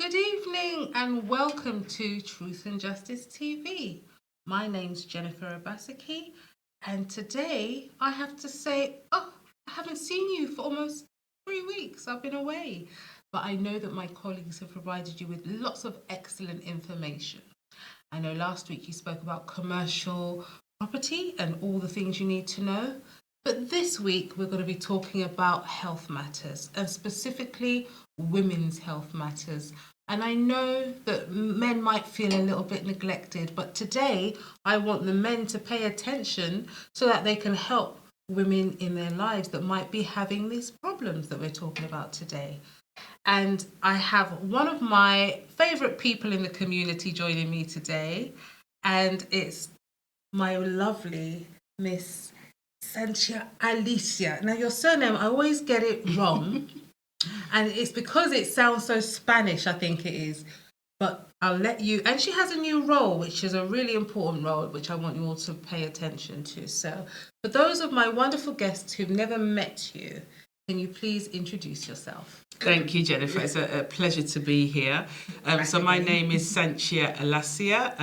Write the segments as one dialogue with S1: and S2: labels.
S1: Good evening and welcome to Truth and Justice TV. My name's Jennifer Obaseki, and today I have to say, I haven't seen you for almost 3 weeks. I've been away, but I know that my colleagues have provided you with lots of excellent information. I know last week you spoke about commercial property and all the things you need to know. But this week we're going to be talking about health matters and specifically women's health matters. And I know that men might feel a little bit neglected, but today I want the men to pay attention so that they can help women in their lives that might be having these problems that we're talking about today. And I have one of my favourite people in the community joining me today, and it's my lovely Miss Santia Alicia. Now, your surname, I always get it wrong, and it's because it sounds so Spanish, I think it is. But I'll let you, and she has a new role, which is a really important role, which I want you all to pay attention to. So, for those of my wonderful guests who've never met you, can you please introduce yourself?
S2: Thank you, Jennifer. It's a pleasure to be here. So my name is Santia Alicia.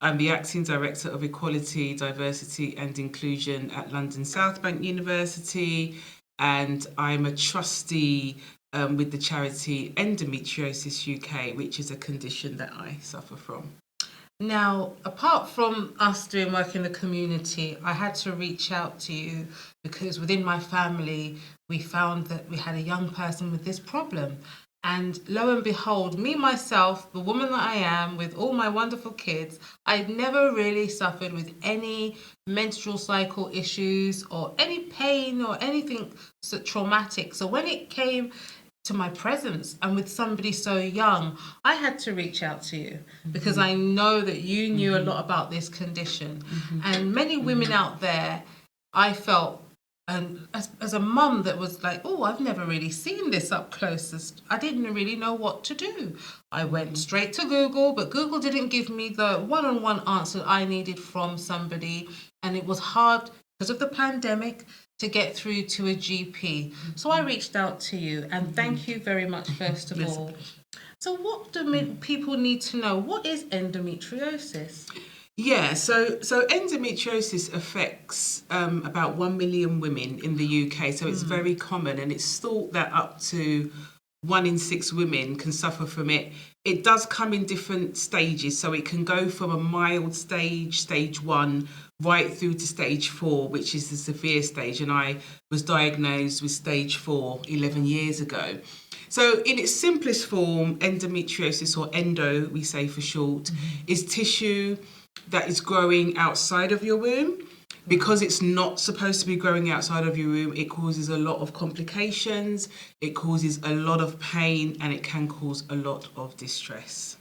S2: I'm the Acting Director of Equality, Diversity and Inclusion at London South Bank University, and I'm a trustee with the charity Endometriosis UK, which is a condition that I suffer from.
S1: Now, apart from us doing work in the community, I had to reach out to you because within my family, we found that we had a young person with this problem. And lo and behold, me, myself, the woman that I am, with all my wonderful kids, I'd never really suffered with any menstrual cycle issues or any pain or anything so traumatic. So when it came to my presence and with somebody so young, I had to reach out to you because I know that you knew a lot about this condition. And many women out there, I felt, and as a mum that was like, I've never really seen this up close. I didn't really know what to do. I went straight to Google, but Google didn't give me the one-on-one answer I needed from somebody. And it was hard because of the pandemic to get through to a GP. So I reached out to you, and thank you very much, first of all. So what do people need to know? What is endometriosis?
S2: Yeah, so endometriosis affects about 1 million women in the UK, so it's very common, and it's thought that up to 1 in 6 women can suffer from it. It does come in different stages, so it can go from a mild stage 1, right through to stage 4, which is the severe stage, and I was diagnosed with stage 4 11 years ago. So in its simplest form, endometriosis, or endo, we say for short, is tissue that is growing outside of your womb. Because it's not supposed to be growing outside of your womb, it causes a lot of complications, it causes a lot of pain, and it can cause a lot of distress.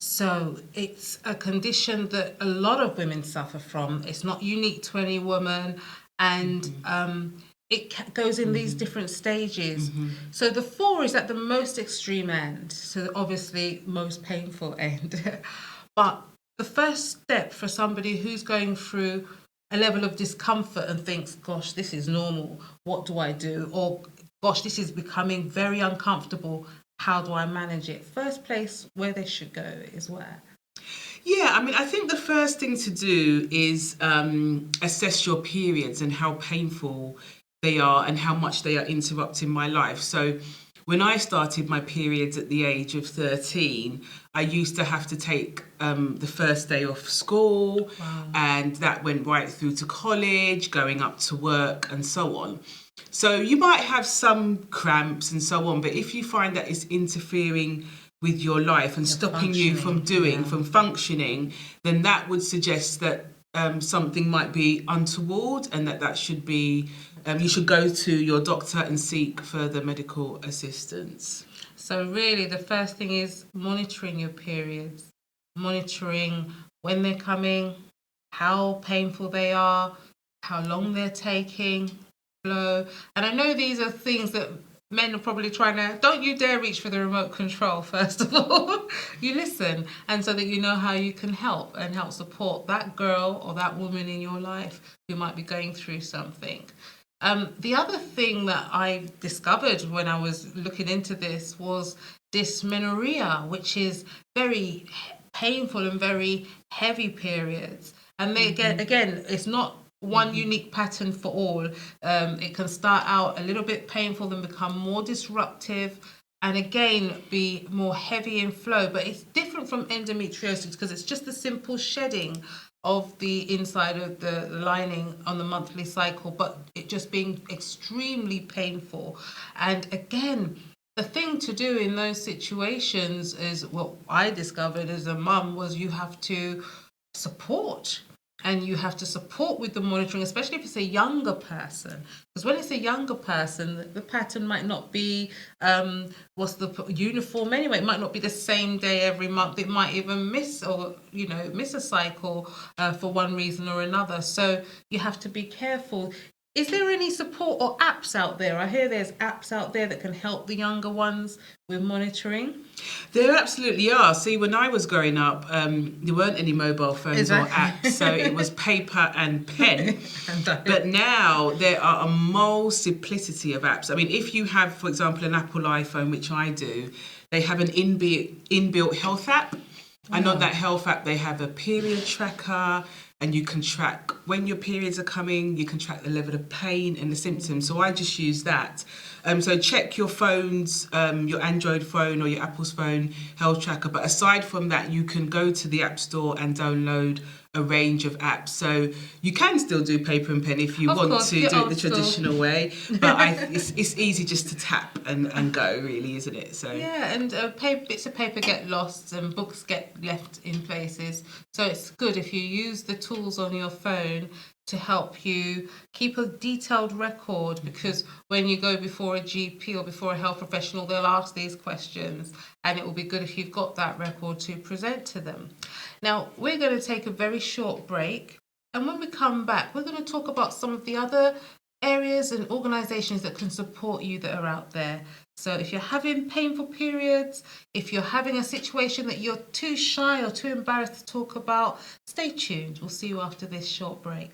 S1: So it's a condition that a lot of women suffer from. It's not unique to any woman, and it goes in these different stages. So the 4 is at the most extreme end, so obviously most painful end. But the first step for somebody who's going through a level of discomfort and thinks, gosh, this is normal, what do I do? Or, gosh, this is becoming very uncomfortable, how do I manage it? First place where they should go is where?
S2: Yeah, I mean, I think the first thing to do is assess your periods and how painful they are and how much they are interrupting my life. So when I started my periods at the age of 13, I used to have to take the first day off school, and that went right through to college, going up to work and so on. So you might have some cramps and so on, but if you find that it's interfering with your life and stopping you from from functioning, then that would suggest that something might be untoward, and that should be, you should go to your doctor and seek further medical assistance.
S1: So really the first thing is monitoring your periods, monitoring when they're coming, how painful they are, how long they're taking, flow. And I know these are things that men are probably trying to, don't you dare reach for the remote control, first of all. You listen, and so that you know how you can help and help support that girl or that woman in your life who might be going through something. The other thing that I discovered when I was looking into this was dysmenorrhea, which is very painful and very heavy periods. And they again, it's not one unique pattern for all. It can start out a little bit painful, then become more disruptive, and again be more heavy in flow. But it's different from endometriosis because it's just a simple shedding of the inside of the lining on the monthly cycle, but it just being extremely painful. And again, the thing to do in those situations is what I discovered as a mum was you have to support, and you have to support with the monitoring, especially if it's a younger person. Because when it's a younger person, the pattern might not be what's the uniform anyway. It might not be the same day every month. It might even miss a cycle for one reason or another. So you have to be careful. Is there any support or apps out there? I hear there's apps out there that can help the younger ones with monitoring.
S2: There absolutely are. See, when I was growing up, there weren't any mobile phones or apps, so it was paper and pen. But now there are a multiplicity of apps. I mean, if you have, for example, an Apple iPhone, which I do, they have an inbuilt health app. And on that health app, they have a period tracker, and you can track when your periods are coming, you can track the level of pain and the symptoms. So I just use that. So check your phone's, your Android phone or your Apple's phone health tracker. But aside from that, you can go to the App Store and download a range of apps. So you can still do paper and pen if you want to do it the traditional way. But it's easy just to tap and go, really, isn't it? So
S1: yeah, and bits of paper get lost and books get left in places. So it's good if you use the tools on your phone to help you keep a detailed record, because when you go before a GP or before a health professional, they'll ask these questions, and it will be good if you've got that record to present to them. Now, we're going to take a very short break, and when we come back, we're going to talk about some of the other areas and organisations that can support you that are out there. So if you're having painful periods, if you're having a situation that you're too shy or too embarrassed to talk about, stay tuned. We'll see you after this short break.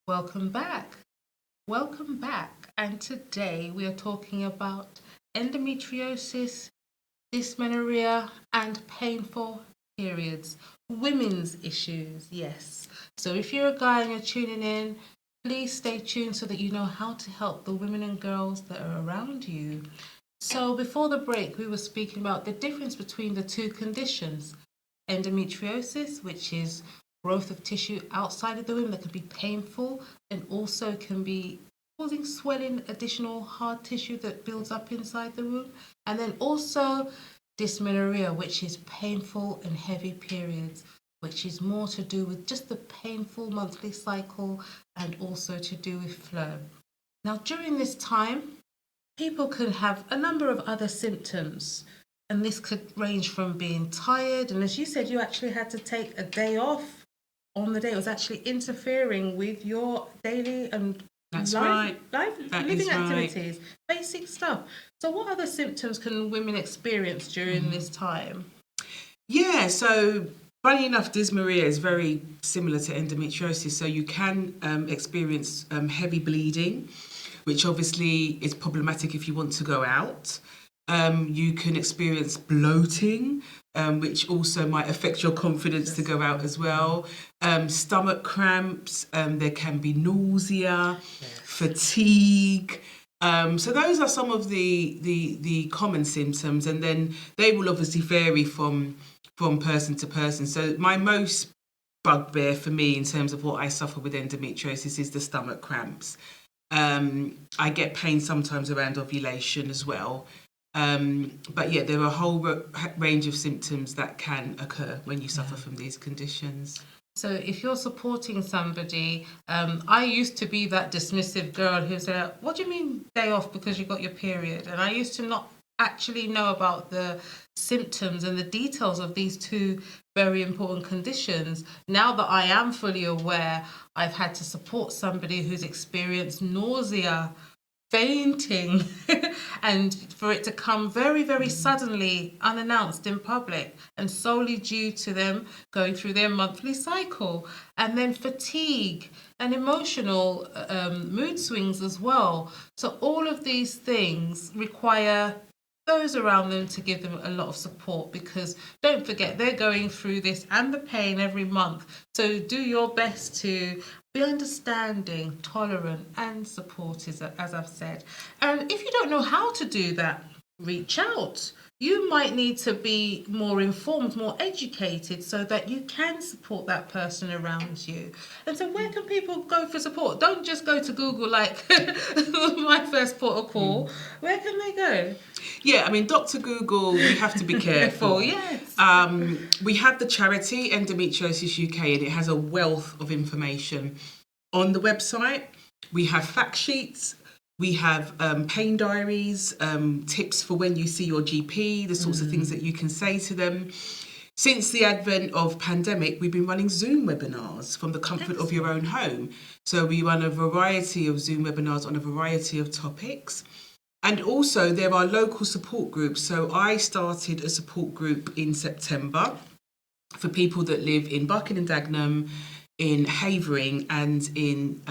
S1: Welcome back. Welcome back. And today we are talking about endometriosis, dysmenorrhea, and painful periods. Women's issues, yes. So if you're a guy and you're tuning in, please stay tuned so that you know how to help the women and girls that are around you. So before the break, we were speaking about the difference between the two conditions. Endometriosis, which is growth of tissue outside of the womb that can be painful and also can be causing swelling, additional hard tissue that builds up inside the womb. And then also dysmenorrhea, which is painful and heavy periods, which is more to do with just the painful monthly cycle and also to do with flow. Now, during this time, people can have a number of other symptoms, and this could range from being tired, and as you said, you actually had to take a day off on the day. It was actually interfering with your daily and living activities, basic stuff. So what other symptoms can women experience during this time?
S2: Yeah, so funny enough, dysmenorrhea is very similar to endometriosis. So you can experience heavy bleeding, which obviously is problematic if you want to go out. You can experience bloating, which also might affect your confidence to go out as well. Stomach cramps, there can be nausea, fatigue. So those are some of the common symptoms, and then they will obviously vary from person to person. So my most bugbear for me in terms of what I suffer with endometriosis is the stomach cramps. I get pain sometimes around ovulation as well. But yeah, there are a whole range of symptoms that can occur when you suffer from these conditions.
S1: So if you're supporting somebody, I used to be that dismissive girl who said, what do you mean day off because you got your period? And I used to not actually know about the symptoms and the details of these two very important conditions. Now that I am fully aware, I've had to support somebody who's experienced nausea, fainting, and for it to come very, very suddenly, unannounced in public, and solely due to them going through their monthly cycle, and then fatigue and emotional mood swings as well. So all of these things require those around them to give them a lot of support, because don't forget, they're going through this and the pain every month. So do your best to be understanding, tolerant and supportive, as I've said. And if you don't know how to do that, reach out. You might need to be more informed, more educated, so that you can support that person around you. And so where can people go for support? Don't just go to Google like my first port of call. Where can they go?
S2: Yeah, I mean, Dr. Google, we have to be careful.
S1: Yes.
S2: We have the charity Endometriosis UK, and it has a wealth of information on the website. We have fact sheets. We have pain diaries, tips for when you see your GP, the sorts of things that you can say to them. Since the advent of pandemic, we've been running Zoom webinars from the comfort of your own home. So we run a variety of Zoom webinars on a variety of topics. And also there are local support groups. So I started a support group in September for people that live in Barking and Dagenham, in Havering and in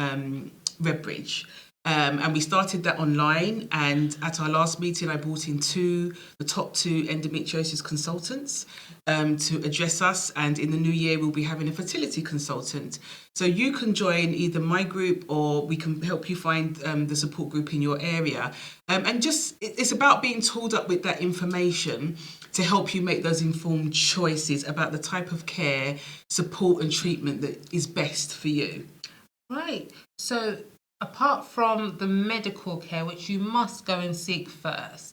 S2: Redbridge. And we started that online, and at our last meeting I brought in the top two endometriosis consultants to address us, and in the new year we'll be having a fertility consultant. So you can join either my group, or we can help you find the support group in your area. And just, it's about being tooled up with that information to help you make those informed choices about the type of care, support and treatment that is best for you.
S1: Right. So apart from the medical care, which you must go and seek first,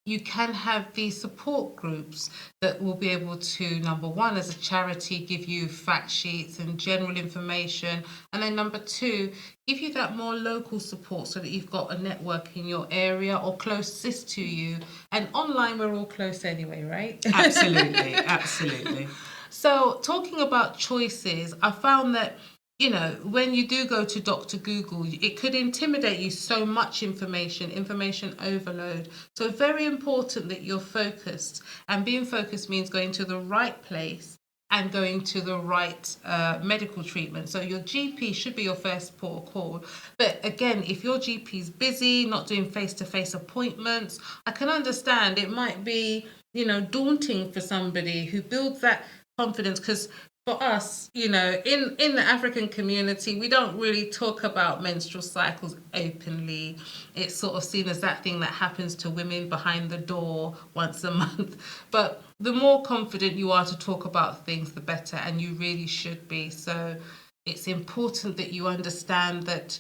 S1: you can have these support groups that will be able to, number one, as a charity, give you fact sheets and general information. And then number two, give you that more local support so that you've got a network in your area or closest to you. And online, we're all close anyway, right?
S2: Absolutely, absolutely.
S1: So talking about choices, I found that, you know, when you do go to Dr. Google, it could intimidate you, so much information overload. So very important that you're focused, and being focused means going to the right place and going to the right medical treatment. So your GP should be your first port of call. But again, if your GP is busy, not doing face-to-face appointments, I can understand it might be, you know, daunting for somebody who builds that confidence, because for us, you know, in the African community, we don't really talk about menstrual cycles openly. It's sort of seen as that thing that happens to women behind the door once a month. But the more confident you are to talk about things, the better, and you really should be. So it's important that you understand that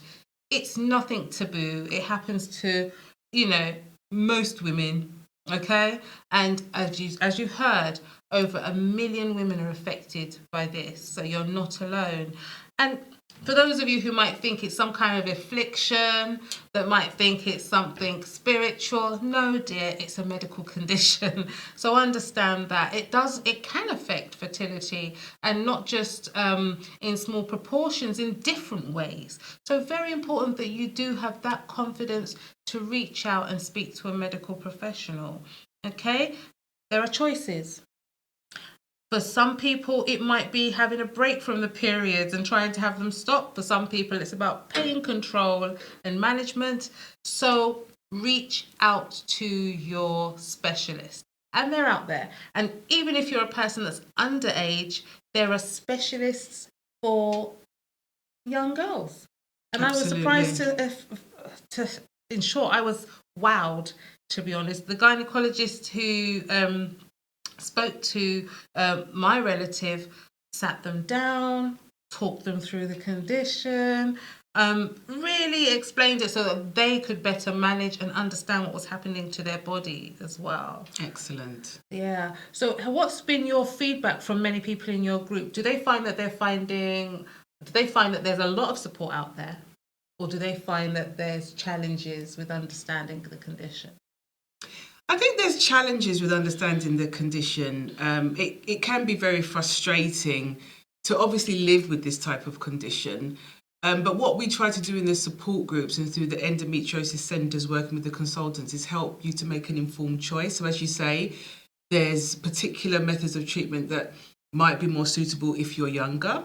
S1: it's nothing taboo. It happens to, you know, most women. Okay, and as you heard, over 1 million women are affected by this, so you're not alone. And for those of you who might think it's some kind of affliction, that might think it's something spiritual, no dear, it's a medical condition. So understand that it can affect fertility, and not just in small proportions, in different ways. So very important that you do have that confidence to reach out and speak to a medical professional. Okay, there are choices. For some people, it might be having a break from the periods and trying to have them stop. For some people, it's about pain control and management. So reach out to your specialist. and they're out there. And even if you're a person that's underage, there are specialists for young girls. And
S2: Absolutely.
S1: I was surprised in short, I was wowed, to be honest. The gynecologist who spoke to my relative sat them down, talked them through the condition, really explained it so that they could better manage and understand what was happening to their body as well.
S2: Excellent.
S1: Yeah. So what's been your feedback from many people in your group? Do they find that there's a lot of support out there? Or do they find that there's challenges with understanding the condition?
S2: I think there's challenges with understanding the condition. It can be very frustrating to obviously live with this type of condition. But what we try to do in the support groups and through the endometriosis centres working with the consultants is help you to make an informed choice. So as you say, there's particular methods of treatment that might be more suitable if you're younger.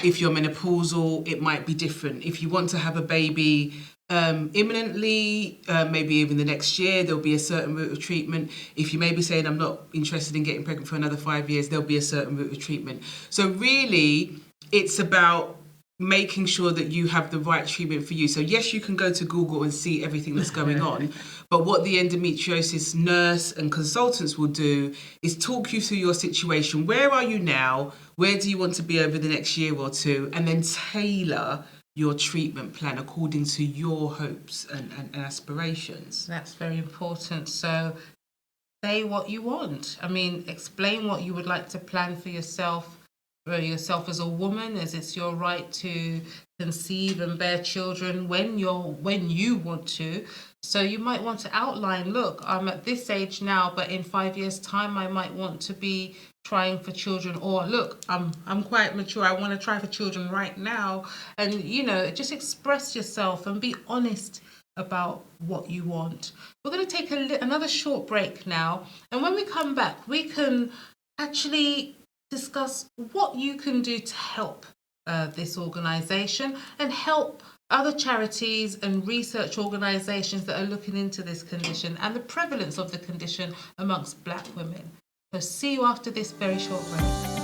S2: If you're menopausal, it might be different. If you want to have a baby imminently, maybe even the next year, there'll be a certain route of treatment. If you may be saying, I'm not interested in getting pregnant for another 5 years, there'll be a certain route of treatment. So really, it's about making sure that you have the right treatment for you. So yes, you can go to Google and see everything that's going on, but what the endometriosis nurse and consultants will do is talk you through your situation. Where are you now? Where do you want to be over the next year or two? And then tailor your treatment plan according to your hopes and aspirations.
S1: That's very important. So say what you want. I mean, explain what you would like to plan for yourself as a woman, as it's your right to conceive and bear children when you want to. So you might want to outline, look, I'm at this age now, but in 5 years' time I might want to be trying for children, or look, I'm quite mature, I want to try for children right now. And just express yourself and be honest about what you want. We're going to take another short break now, and when we come back we can actually discuss what you can do to help this organisation and help other charities and research organisations that are looking into this condition and the prevalence of the condition amongst Black women. So see you after this very short break.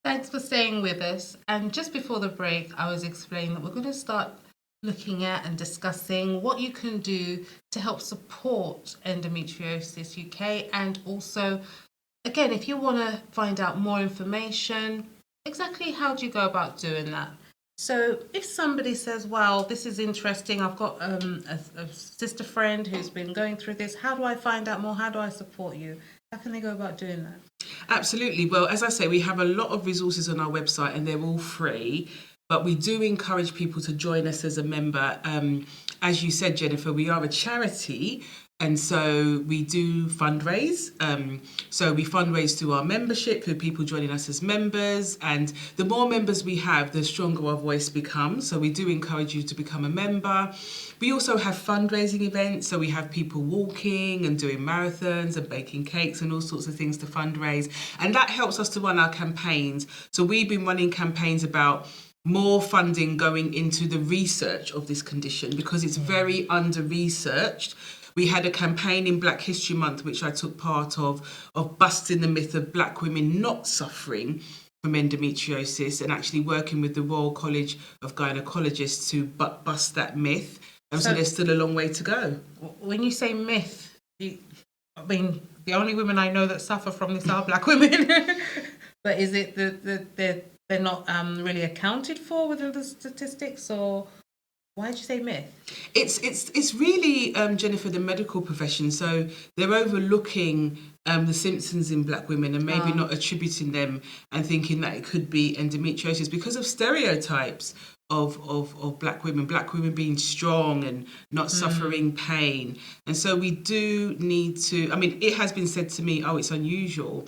S1: Thanks for staying with us. And just before the break, I was explaining that we're going to start looking at and discussing what you can do to help support Endometriosis UK. And also, again, if you want to find out more information, exactly how do you go about doing that? So if somebody says, well, this is interesting, I've got a sister friend who's been going through this, how do I find out more? How do I support you? How can they go about doing that?
S2: Absolutely. Well, as I say, we have a lot of resources on our website and they're all free, but we do encourage people to join us as a member. As you said, Jennifer, we are a charity, and so we do fundraise. So we fundraise through our membership, through people joining us as members. And the more members we have, the stronger our voice becomes. So we do encourage you to become a member. We also have fundraising events. So we have people walking and doing marathons and baking cakes and all sorts of things to fundraise. And that helps us to run our campaigns. So we've been running campaigns about more funding going into the research of this condition because it's very under-researched. We had a campaign in Black History Month, which I took part of busting the myth of Black women not suffering from endometriosis, and actually working with the Royal College of Gynecologists to bust that myth. So there's still a long way to go.
S1: When you say myth, I mean, the only women I know that suffer from this are black women. But is it that they're not really accounted for within the statistics, or why did you say myth?
S2: It's really, Jennifer, the medical profession. So they're overlooking the symptoms in black women and maybe not attributing them and thinking that it could be endometriosis because of stereotypes of black women being strong and not suffering pain. And so we do need to, I mean, it has been said to me, oh, it's unusual.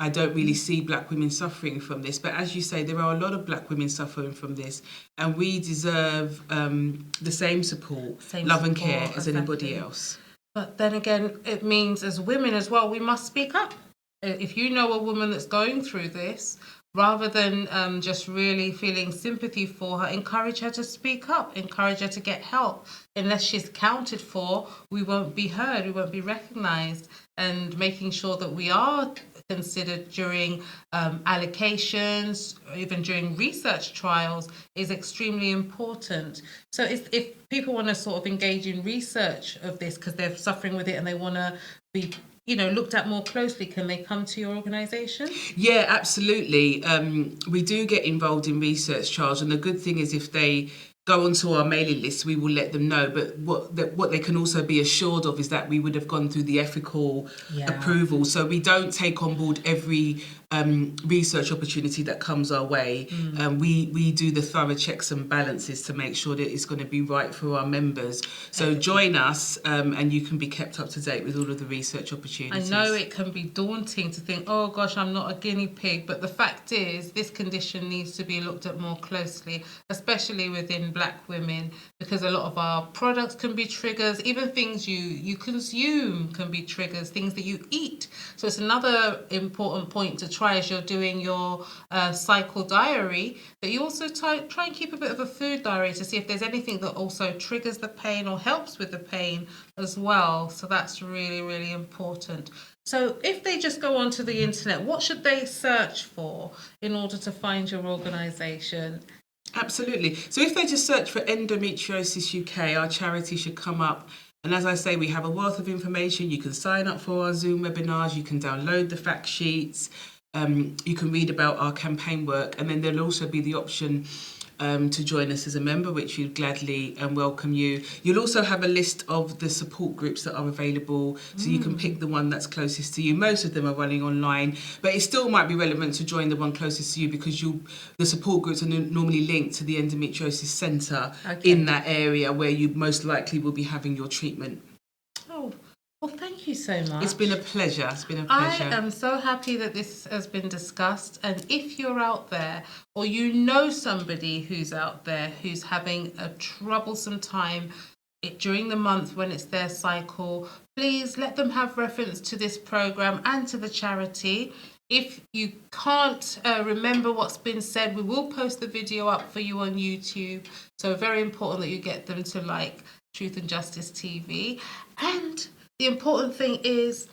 S2: I don't really see black women suffering from this. But as you say, there are a lot of black women suffering from this. And we deserve the same support, love and care as anybody else.
S1: But then again, it means as women as well, we must speak up. If you know a woman that's going through this, rather than just really feeling sympathy for her, encourage her to speak up, encourage her to get help. Unless she's accounted for, we won't be heard, we won't be recognised. And making sure that we are considered during allocations, even during research trials, is extremely important. So if people want to sort of engage in research of this because they're suffering with it and they want to be looked at more closely, can they come to your organisation?
S2: Yeah, absolutely. We do get involved in research trials, and the good thing is if they go onto our mailing list, we will let them know. But what they can also be assured of is that we would have gone through the ethical approval. So we don't take on board every research opportunity that comes our way. We do the thorough checks and balances to make sure that it's going to be right for our members. So join us and you can be kept up to date with all of the research opportunities.
S1: I know it can be daunting to think, oh gosh, I'm not a guinea pig, but the fact is this condition needs to be looked at more closely, especially within black women, because a lot of our products can be triggers, even things you consume can be triggers, things that you eat. So it's another important point to try as you're doing your cycle diary, that you also try and keep a bit of a food diary to see if there's anything that also triggers the pain or helps with the pain as well. So that's really, really important. So if they just go onto the internet, what should they search for in order to find your organisation?
S2: Absolutely. So if they just search for Endometriosis UK, our charity should come up. And as I say, we have a wealth of information. You can sign up for our Zoom webinars. You can download the fact sheets. You can read about our campaign work. And then there'll also be the option to join us as a member, which we'd gladly welcome you. You'll also have a list of the support groups that are available, so you can pick the one that's closest to you. Most of them are running online, but it still might be relevant to join the one closest to you because the support groups are normally linked to the endometriosis centre in that area where you most likely will be having your treatment.
S1: Oh, well, thank you so much.
S2: It's been a pleasure.
S1: I am so happy that this has been discussed. And if you're out there, or you know somebody who's out there who's having a troublesome time during the month when it's their cycle, please let them have reference to this program and to the charity. If you can't remember what's been said, we will post the video up for you on YouTube. So very important that you get them to like Truth and Justice TV. And the important thing is,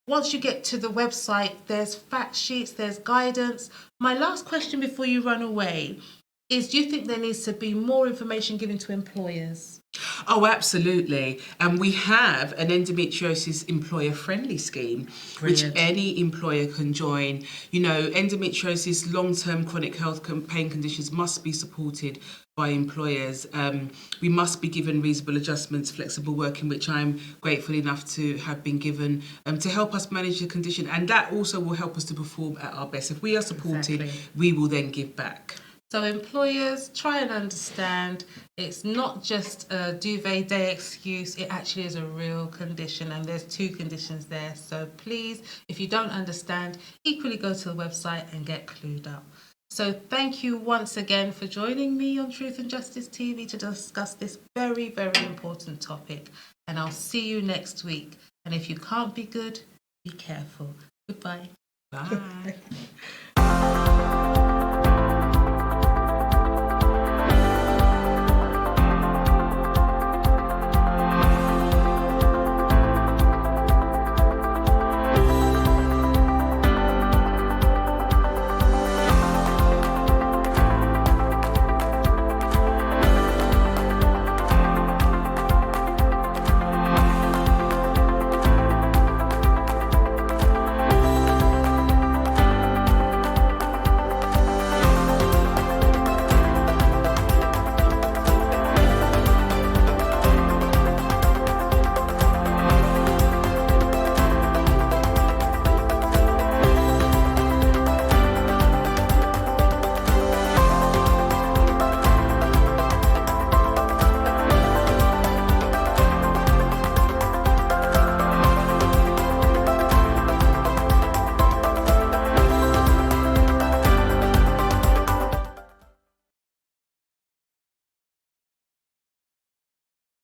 S1: once you get to the website, there's fact sheets, there's guidance. My last question before you run away is, do you think there needs to be more information given to employers?
S2: Oh, absolutely. And we have an endometriosis employer-friendly scheme, which any employer can join. You know, endometriosis, long-term chronic health pain conditions must be supported by employers. We must be given reasonable adjustments, flexible working, which I'm grateful enough to have been given to help us manage the condition. And that also will help us to perform at our best. If we are supported, we will then give back.
S1: So employers, try and understand it's not just a duvet day excuse, it actually is a real condition, and there's two conditions there. So please, if you don't understand, equally go to the website and get clued up. So thank you once again for joining me on Truth and Justice TV to discuss this very, very important topic. And I'll see you next week. And if you can't be good, be careful. Goodbye.
S2: Bye.